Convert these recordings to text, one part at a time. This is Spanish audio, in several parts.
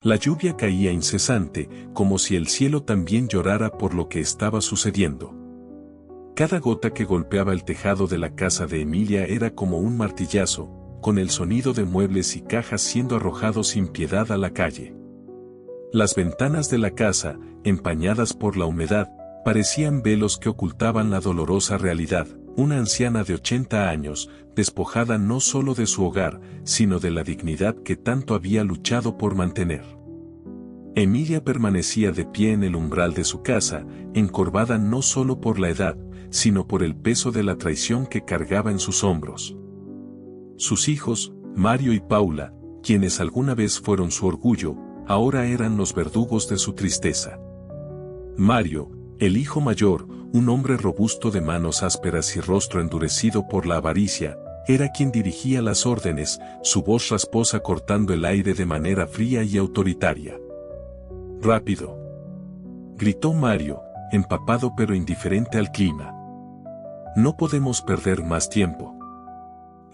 La lluvia caía incesante, como si el cielo también llorara por lo que estaba sucediendo. Cada gota que golpeaba el tejado de la casa de Emilia era como un martillazo, con el sonido de muebles y cajas siendo arrojados sin piedad a la calle. Las ventanas de la casa, empañadas por la humedad, parecían velos que ocultaban la dolorosa realidad. Una anciana de 80 años, despojada no solo de su hogar, sino de la dignidad que tanto había luchado por mantener. Emilia permanecía de pie en el umbral de su casa, encorvada no solo por la edad, sino por el peso de la traición que cargaba en sus hombros. Sus hijos, Mario y Paula, quienes alguna vez fueron su orgullo, ahora eran los verdugos de su tristeza. Mario, el hijo mayor, un hombre robusto de manos ásperas y rostro endurecido por la avaricia, era quien dirigía las órdenes, su voz rasposa cortando el aire de manera fría y autoritaria. «Rápido», gritó Mario, empapado pero indiferente al clima. «No podemos perder más tiempo».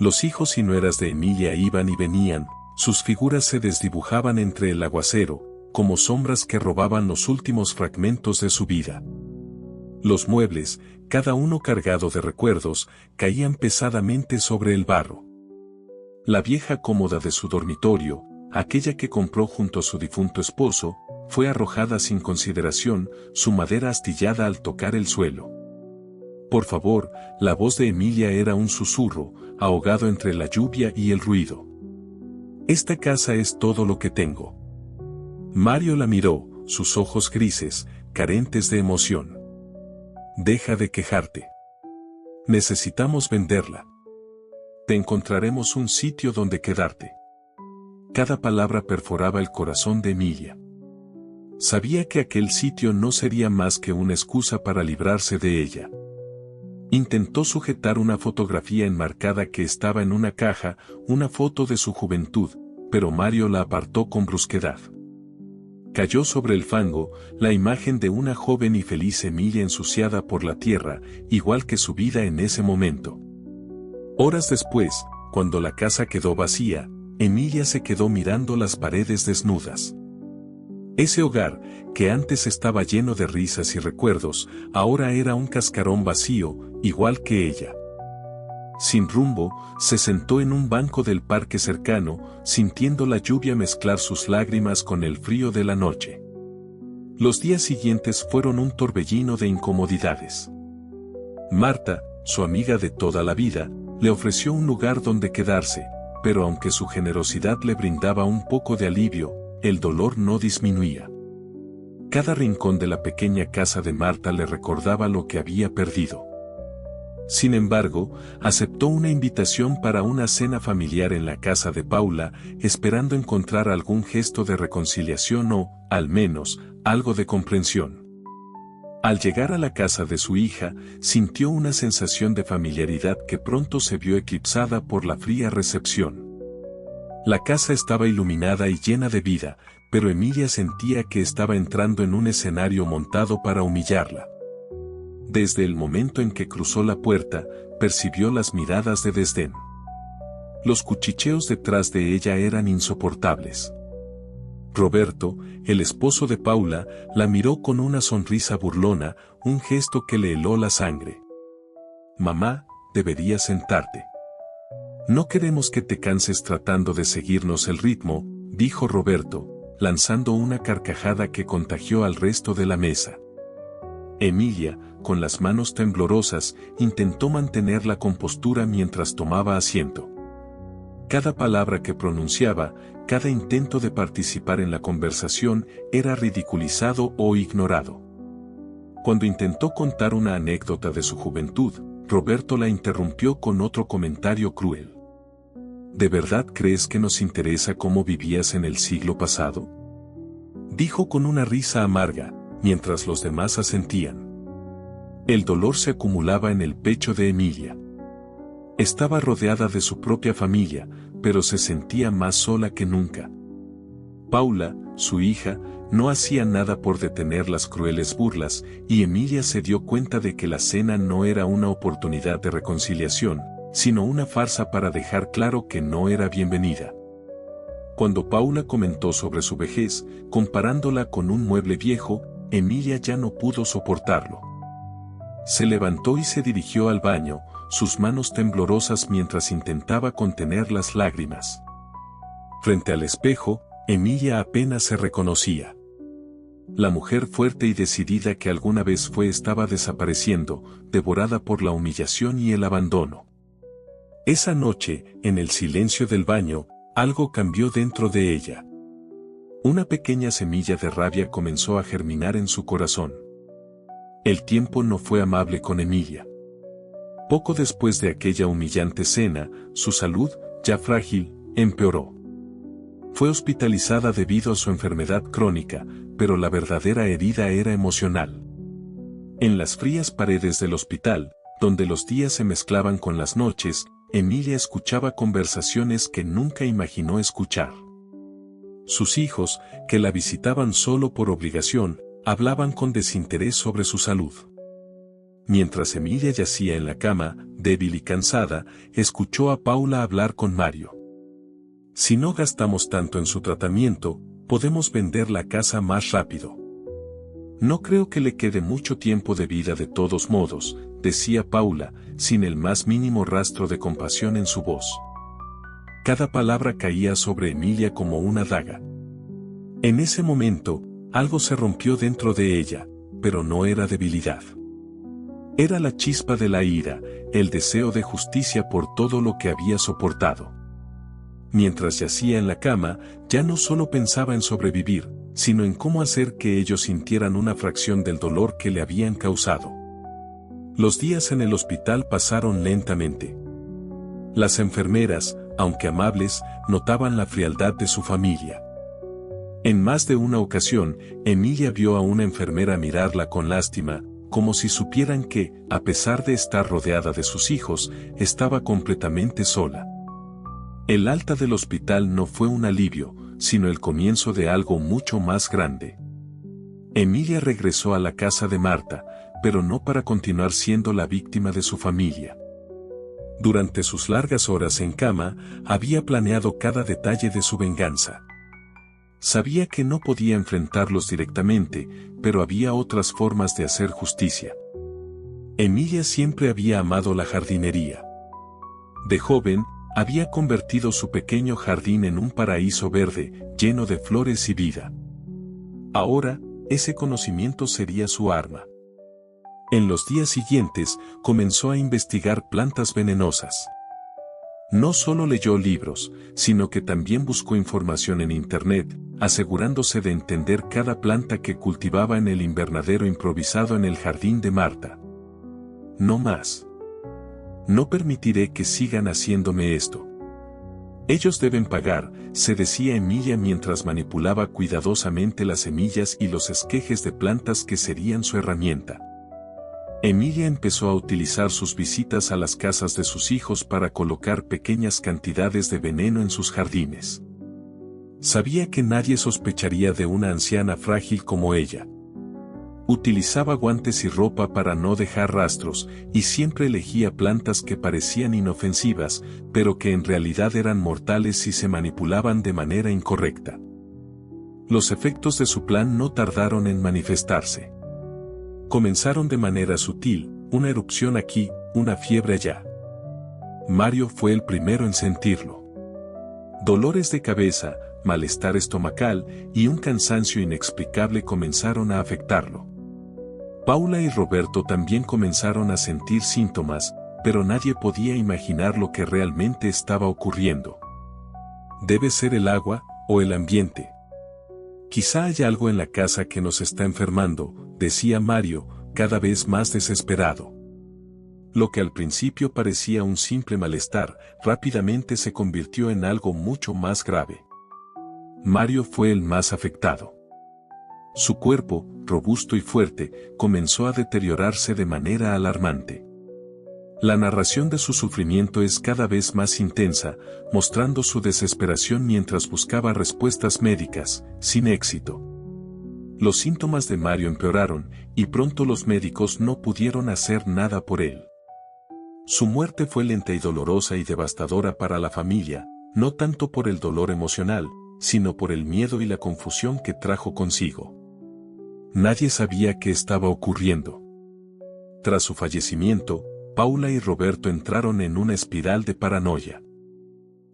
Los hijos y nueras de Emilia iban y venían, sus figuras se desdibujaban entre el aguacero, como sombras que robaban los últimos fragmentos de su vida. Los muebles, cada uno cargado de recuerdos, caían pesadamente sobre el barro. La vieja cómoda de su dormitorio, aquella que compró junto a su difunto esposo, fue arrojada sin consideración, su madera astillada al tocar el suelo. Por favor, la voz de Emilia era un susurro, ahogado entre la lluvia y el ruido. «Esta casa es todo lo que tengo». Mario la miró, sus ojos grises, carentes de emoción. «Deja de quejarte. Necesitamos venderla. Te encontraremos un sitio donde quedarte». Cada palabra perforaba el corazón de Emilia. Sabía que aquel sitio no sería más que una excusa para librarse de ella. Intentó sujetar una fotografía enmarcada que estaba en una caja, una foto de su juventud, pero Mario la apartó con brusquedad. Cayó sobre el fango, la imagen de una joven y feliz Emilia ensuciada por la tierra, igual que su vida en ese momento. Horas después, cuando la casa quedó vacía, Emilia se quedó mirando las paredes desnudas. Ese hogar, que antes estaba lleno de risas y recuerdos, ahora era un cascarón vacío, igual que ella. Sin rumbo, se sentó en un banco del parque cercano, sintiendo la lluvia mezclar sus lágrimas con el frío de la noche. Los días siguientes fueron un torbellino de incomodidades. Marta, su amiga de toda la vida, le ofreció un lugar donde quedarse, pero aunque su generosidad le brindaba un poco de alivio, el dolor no disminuía. Cada rincón de la pequeña casa de Marta le recordaba lo que había perdido. Sin embargo, aceptó una invitación para una cena familiar en la casa de Paula, esperando encontrar algún gesto de reconciliación o, al menos, algo de comprensión. Al llegar a la casa de su hija, sintió una sensación de familiaridad que pronto se vio eclipsada por la fría recepción. La casa estaba iluminada y llena de vida, pero Emilia sentía que estaba entrando en un escenario montado para humillarla. Desde el momento en que cruzó la puerta, percibió las miradas de desdén. Los cuchicheos detrás de ella eran insoportables. Roberto, el esposo de Paula, la miró con una sonrisa burlona, un gesto que le heló la sangre. «Mamá, deberías sentarte. No queremos que te canses tratando de seguirnos el ritmo», dijo Roberto, lanzando una carcajada que contagió al resto de la mesa. Emilia, con las manos temblorosas, intentó mantener la compostura mientras tomaba asiento. Cada palabra que pronunciaba, cada intento de participar en la conversación, era ridiculizado o ignorado. Cuando intentó contar una anécdota de su juventud, Roberto la interrumpió con otro comentario cruel. «¿De verdad crees que nos interesa cómo vivías en el siglo pasado?», dijo con una risa amarga, mientras los demás asentían. El dolor se acumulaba en el pecho de Emilia. Estaba rodeada de su propia familia, pero se sentía más sola que nunca. Paula, su hija, no hacía nada por detener las crueles burlas, y Emilia se dio cuenta de que la cena no era una oportunidad de reconciliación, sino una farsa para dejar claro que no era bienvenida. Cuando Paula comentó sobre su vejez, comparándola con un mueble viejo, Emilia ya no pudo soportarlo. Se levantó y se dirigió al baño, sus manos temblorosas mientras intentaba contener las lágrimas. Frente al espejo, Emilia apenas se reconocía. La mujer fuerte y decidida que alguna vez fue estaba desapareciendo, devorada por la humillación y el abandono. Esa noche, en el silencio del baño, algo cambió dentro de ella. Una pequeña semilla de rabia comenzó a germinar en su corazón. El tiempo no fue amable con Emilia. Poco después de aquella humillante cena, su salud, ya frágil, empeoró. Fue hospitalizada debido a su enfermedad crónica, pero la verdadera herida era emocional. En las frías paredes del hospital, donde los días se mezclaban con las noches, Emilia escuchaba conversaciones que nunca imaginó escuchar. Sus hijos, que la visitaban solo por obligación, hablaban con desinterés sobre su salud. Mientras Emilia yacía en la cama, débil y cansada, escuchó a Paula hablar con Mario. Si no gastamos tanto en su tratamiento, podemos vender la casa más rápido. No creo que le quede mucho tiempo de vida de todos modos, decía Paula, sin el más mínimo rastro de compasión en su voz. Cada palabra caía sobre Emilia como una daga. En ese momento, algo se rompió dentro de ella, pero no era debilidad. Era la chispa de la ira, el deseo de justicia por todo lo que había soportado. Mientras yacía en la cama, ya no solo pensaba en sobrevivir, sino en cómo hacer que ellos sintieran una fracción del dolor que le habían causado. Los días en el hospital pasaron lentamente. Las enfermeras, aunque amables, notaban la frialdad de su familia. En más de una ocasión, Emilia vio a una enfermera mirarla con lástima, como si supieran que, a pesar de estar rodeada de sus hijos, estaba completamente sola. El alta del hospital no fue un alivio, sino el comienzo de algo mucho más grande. Emilia regresó a la casa de Marta, pero no para continuar siendo la víctima de su familia. Durante sus largas horas en cama, había planeado cada detalle de su venganza. Sabía que no podía enfrentarlos directamente, pero había otras formas de hacer justicia. Emilia siempre había amado la jardinería. De joven, había convertido su pequeño jardín en un paraíso verde, lleno de flores y vida. Ahora, ese conocimiento sería su arma. En los días siguientes, comenzó a investigar plantas venenosas. No solo leyó libros, sino que también buscó información en Internet, asegurándose de entender cada planta que cultivaba en el invernadero improvisado en el jardín de Marta. No más. No permitiré que sigan haciéndome esto. Ellos deben pagar, se decía Emilia mientras manipulaba cuidadosamente las semillas y los esquejes de plantas que serían su herramienta. Emilia empezó a utilizar sus visitas a las casas de sus hijos para colocar pequeñas cantidades de veneno en sus jardines. Sabía que nadie sospecharía de una anciana frágil como ella. Utilizaba guantes y ropa para no dejar rastros, y siempre elegía plantas que parecían inofensivas, pero que en realidad eran mortales si se manipulaban de manera incorrecta. Los efectos de su plan no tardaron en manifestarse. Comenzaron de manera sutil, una erupción aquí, una fiebre allá. Mario fue el primero en sentirlo. Dolores de cabeza, malestar estomacal y un cansancio inexplicable comenzaron a afectarlo. Paula y Roberto también comenzaron a sentir síntomas, pero nadie podía imaginar lo que realmente estaba ocurriendo. Debe ser el agua, o el ambiente. Quizá haya algo en la casa que nos está enfermando, decía Mario, cada vez más desesperado. Lo que al principio parecía un simple malestar, rápidamente se convirtió en algo mucho más grave. Mario fue el más afectado. Su cuerpo, robusto y fuerte, comenzó a deteriorarse de manera alarmante. La narración de su sufrimiento es cada vez más intensa, mostrando su desesperación mientras buscaba respuestas médicas, sin éxito. Los síntomas de Mario empeoraron, y pronto los médicos no pudieron hacer nada por él. Su muerte fue lenta y dolorosa y devastadora para la familia, no tanto por el dolor emocional, sino por el miedo y la confusión que trajo consigo. Nadie sabía qué estaba ocurriendo. Tras su fallecimiento, Paula y Roberto entraron en una espiral de paranoia.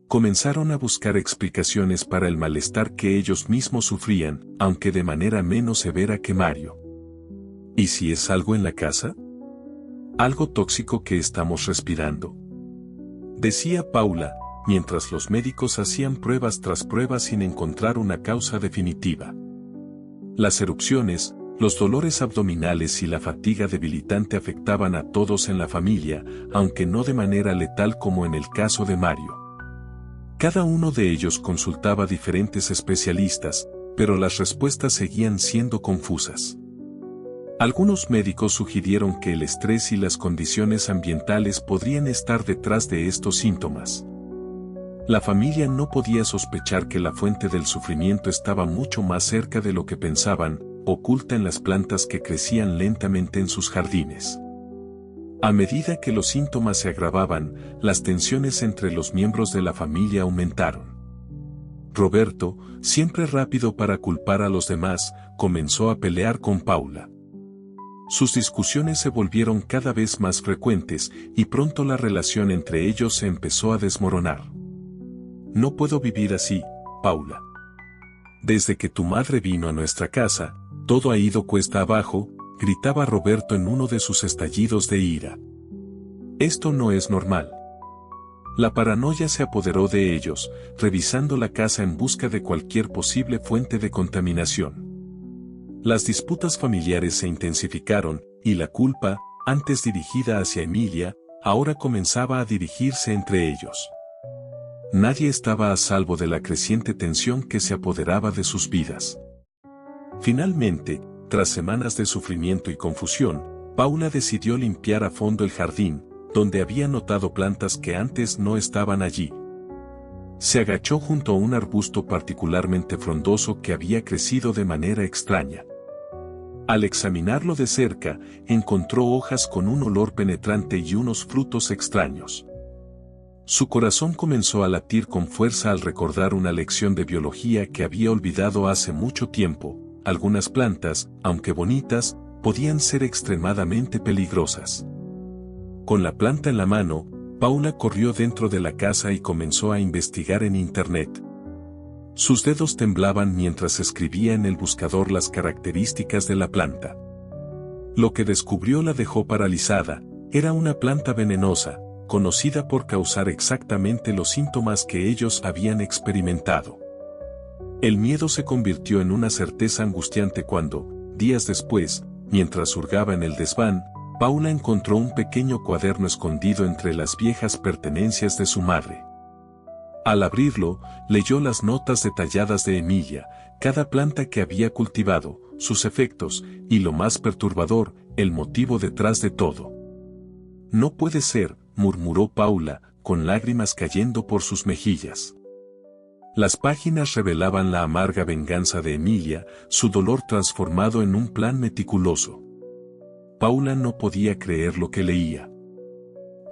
Comenzaron a buscar explicaciones para el malestar que ellos mismos sufrían, aunque de manera menos severa que Mario. ¿Y si es algo en la casa? ¿Algo tóxico que estamos respirando?, decía Paula, mientras los médicos hacían pruebas tras pruebas sin encontrar una causa definitiva. Las erupciones, los dolores abdominales y la fatiga debilitante afectaban a todos en la familia, aunque no de manera letal como en el caso de Mario. Cada uno de ellos consultaba a diferentes especialistas, pero las respuestas seguían siendo confusas. Algunos médicos sugirieron que el estrés y las condiciones ambientales podrían estar detrás de estos síntomas. La familia no podía sospechar que la fuente del sufrimiento estaba mucho más cerca de lo que pensaban, oculta en las plantas que crecían lentamente en sus jardines. A medida que los síntomas se agravaban, las tensiones entre los miembros de la familia aumentaron. Roberto, siempre rápido para culpar a los demás, comenzó a pelear con Paula. Sus discusiones se volvieron cada vez más frecuentes y pronto la relación entre ellos se empezó a desmoronar. No puedo vivir así, Paula. Desde que tu madre vino a nuestra casa, todo ha ido cuesta abajo, gritaba Roberto en uno de sus estallidos de ira. Esto no es normal. La paranoia se apoderó de ellos, revisando la casa en busca de cualquier posible fuente de contaminación. Las disputas familiares se intensificaron, y la culpa, antes dirigida hacia Emilia, ahora comenzaba a dirigirse entre ellos. Nadie estaba a salvo de la creciente tensión que se apoderaba de sus vidas. Finalmente, tras semanas de sufrimiento y confusión, Paula decidió limpiar a fondo el jardín, donde había notado plantas que antes no estaban allí. Se agachó junto a un arbusto particularmente frondoso que había crecido de manera extraña. Al examinarlo de cerca, encontró hojas con un olor penetrante y unos frutos extraños. Su corazón comenzó a latir con fuerza al recordar una lección de biología que había olvidado hace mucho tiempo. Algunas plantas, aunque bonitas, podían ser extremadamente peligrosas. Con la planta en la mano, Paula corrió dentro de la casa y comenzó a investigar en Internet. Sus dedos temblaban mientras escribía en el buscador las características de la planta. Lo que descubrió la dejó paralizada. Era una planta venenosa, conocida por causar exactamente los síntomas que ellos habían experimentado. El miedo se convirtió en una certeza angustiante cuando, días después, mientras hurgaba en el desván, Paula encontró un pequeño cuaderno escondido entre las viejas pertenencias de su madre. Al abrirlo, leyó las notas detalladas de Emilia, cada planta que había cultivado, sus efectos, y lo más perturbador, el motivo detrás de todo. No puede ser, murmuró Paula, con lágrimas cayendo por sus mejillas. Las páginas revelaban la amarga venganza de Emilia, su dolor transformado en un plan meticuloso. Paula no podía creer lo que leía.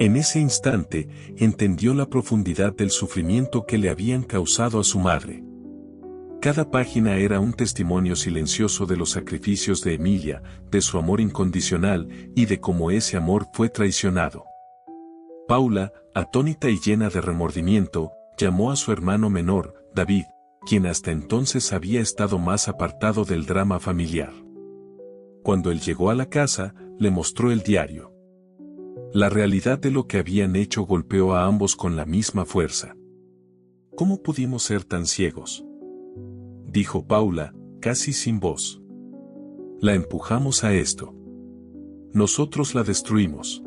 En ese instante, entendió la profundidad del sufrimiento que le habían causado a su madre. Cada página era un testimonio silencioso de los sacrificios de Emilia, de su amor incondicional y de cómo ese amor fue traicionado. Paula, atónita y llena de remordimiento, llamó a su hermano menor, David, quien hasta entonces había estado más apartado del drama familiar. Cuando él llegó a la casa, le mostró el diario. La realidad de lo que habían hecho golpeó a ambos con la misma fuerza. ¿Cómo pudimos ser tan ciegos?, dijo Paula, casi sin voz. La empujamos a esto. Nosotros la destruimos.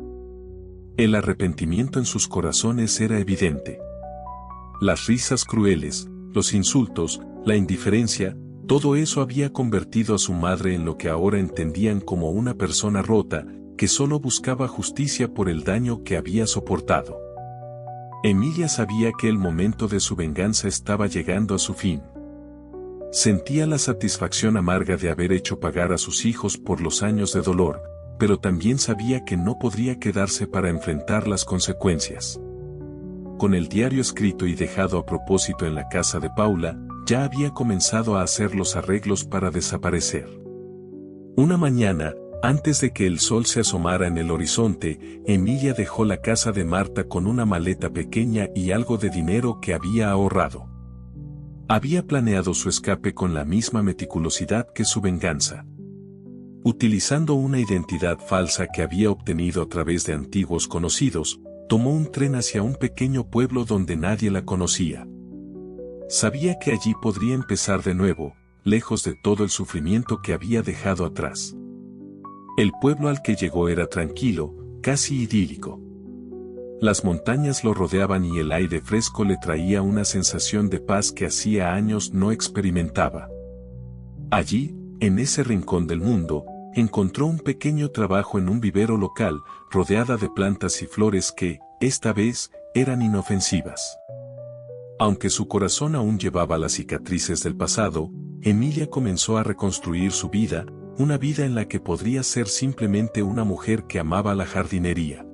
El arrepentimiento en sus corazones era evidente. Las risas crueles, los insultos, la indiferencia, todo eso había convertido a su madre en lo que ahora entendían como una persona rota, que solo buscaba justicia por el daño que había soportado. Emilia sabía que el momento de su venganza estaba llegando a su fin. Sentía la satisfacción amarga de haber hecho pagar a sus hijos por los años de dolor, pero también sabía que no podría quedarse para enfrentar las consecuencias. Con el diario escrito y dejado a propósito en la casa de Paula, ya había comenzado a hacer los arreglos para desaparecer. Una mañana, antes de que el sol se asomara en el horizonte, Emilia dejó la casa de Marta con una maleta pequeña y algo de dinero que había ahorrado. Había planeado su escape con la misma meticulosidad que su venganza. Utilizando una identidad falsa que había obtenido a través de antiguos conocidos, tomó un tren hacia un pequeño pueblo donde nadie la conocía. Sabía que allí podría empezar de nuevo, lejos de todo el sufrimiento que había dejado atrás. El pueblo al que llegó era tranquilo, casi idílico. Las montañas lo rodeaban y el aire fresco le traía una sensación de paz que hacía años no experimentaba. Allí, en ese rincón del mundo, encontró un pequeño trabajo en un vivero local, rodeada de plantas y flores que, esta vez, eran inofensivas. Aunque su corazón aún llevaba las cicatrices del pasado, Emilia comenzó a reconstruir su vida, una vida en la que podría ser simplemente una mujer que amaba la jardinería.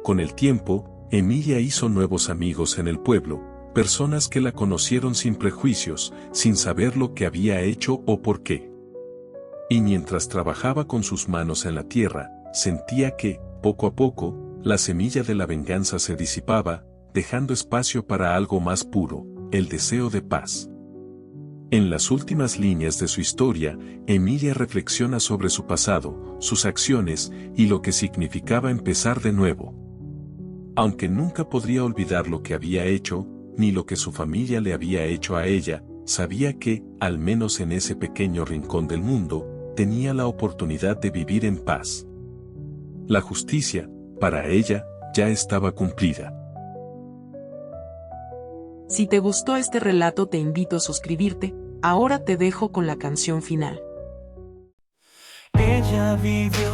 Con el tiempo, Emilia hizo nuevos amigos en el pueblo, personas que la conocieron sin prejuicios, sin saber lo que había hecho o por qué. Y mientras trabajaba con sus manos en la tierra, sentía que, poco a poco, la semilla de la venganza se disipaba, dejando espacio para algo más puro, el deseo de paz. En las últimas líneas de su historia, Emilia reflexiona sobre su pasado, sus acciones y lo que significaba empezar de nuevo. Aunque nunca podría olvidar lo que había hecho, ni lo que su familia le había hecho a ella, sabía que, al menos en ese pequeño rincón del mundo, tenía la oportunidad de vivir en paz. La justicia, para ella, ya estaba cumplida. Si te gustó este relato te invito a suscribirte, ahora te dejo con la canción final. Ella vivió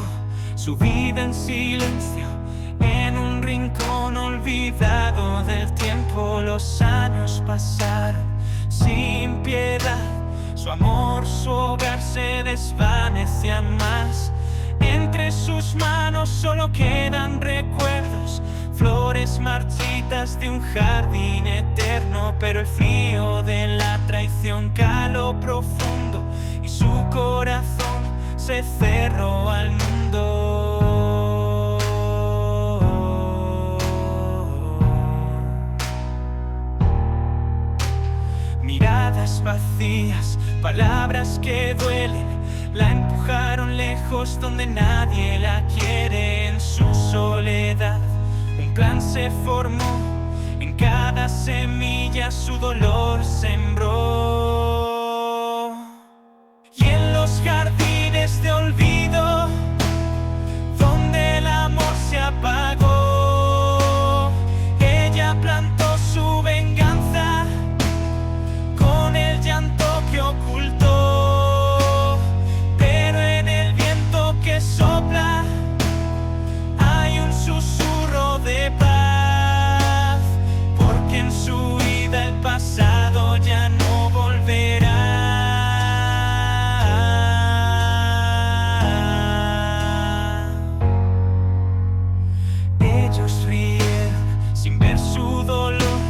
su vida en silencio, en un rincón olvidado del tiempo. Los años pasaron sin piedad, su amor, su hogar se desvanecían más. Entre sus manos solo quedan recuerdos, flores marchitas de un jardín eterno, pero el frío de la traición caló profundo y su corazón se cerró al mundo. Miradas vacías, palabras que duelen, la empujaron lejos donde nadie la quiere. En su soledad un plan se formó, en cada semilla su dolor sembró. Y en los jardines de olvido, donde el amor se apagó, ella plantó su venganza con el llanto que ocultó. Pero en el viento que sopla hay un susurro de paz, porque en su vida el pasado ya no volverá. Ellos rieron sin ver su dolor,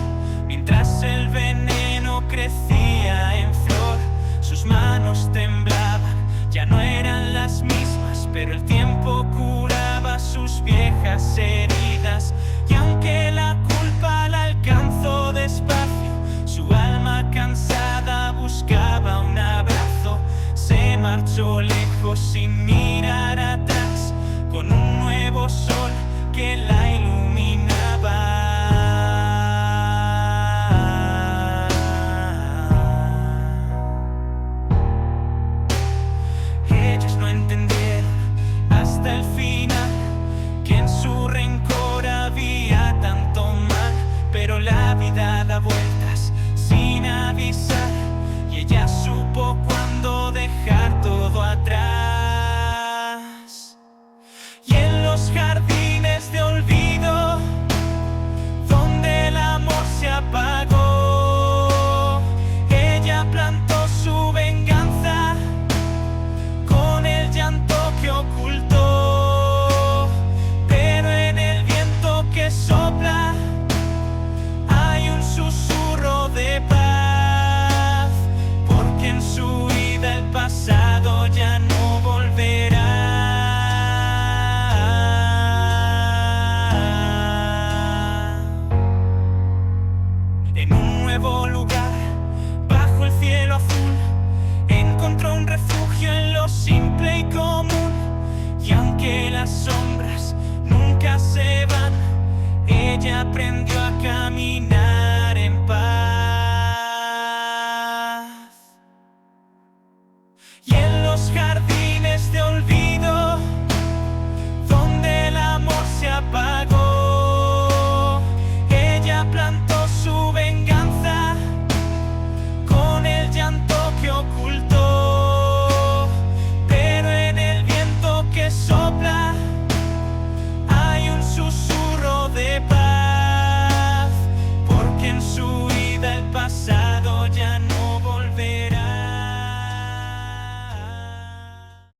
mientras el veneno crecía en flor. Sus manos temblaban, ya no eran las mismas, pero el tiempo curaba sus viejas heridas. Y aunque la culpa la alcanzó despacio, su alma cansada buscaba un abrazo. Se marchó lejos sin mirar atrás, con un nuevo sol que la iluminaba. Ellos no entendieron hasta el final que en su rencor había tanto mal, pero la vida da vueltas sin avisar, y ella supo cuándo dejar todo atrás. Y en los jardines de olvido, aprendió